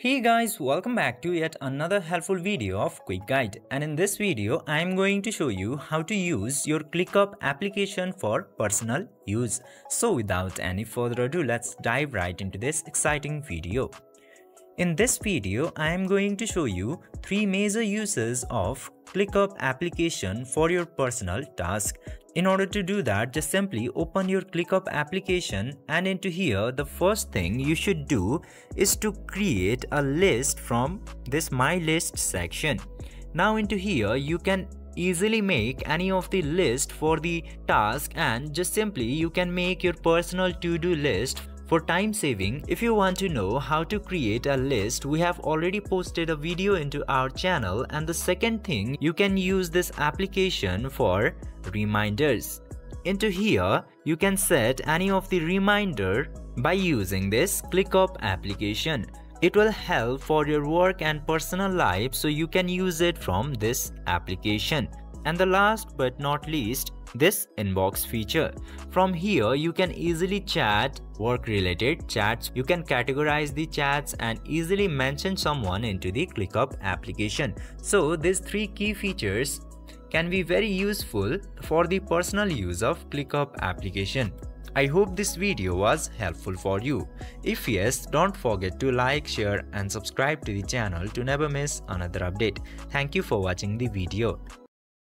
Hey guys, welcome back to yet another helpful video of Quick Guide, and in this video I am going to show you how to use your ClickUp application for personal use. So without any further ado, let's dive right into this exciting video. In this video, I am going to show you 3 major uses of ClickUp application for your personal task. In order to do that, just simply open your ClickUp application, and into here the first thing you should do is to create a list from this My List section. Now into here you can easily make any of the list for the task, and just simply you can make your personal to-do list. For time saving, if you want to know how to create a list, we have already posted a video into our channel, and the second thing, you can use this application for reminders. Into here, you can set any of the reminder by using this ClickUp application. It will help for your work and personal life, so you can use it from this application. And the last but not least, this inbox feature. From here you can easily chat work related chats. You can categorize the chats and easily mention someone into the ClickUp application. So these 3 key features can be very useful for the personal use of ClickUp application. I hope this video was helpful for you. If yes, don't forget to like, share and subscribe to the channel to never miss another update. Thank you for watching the video.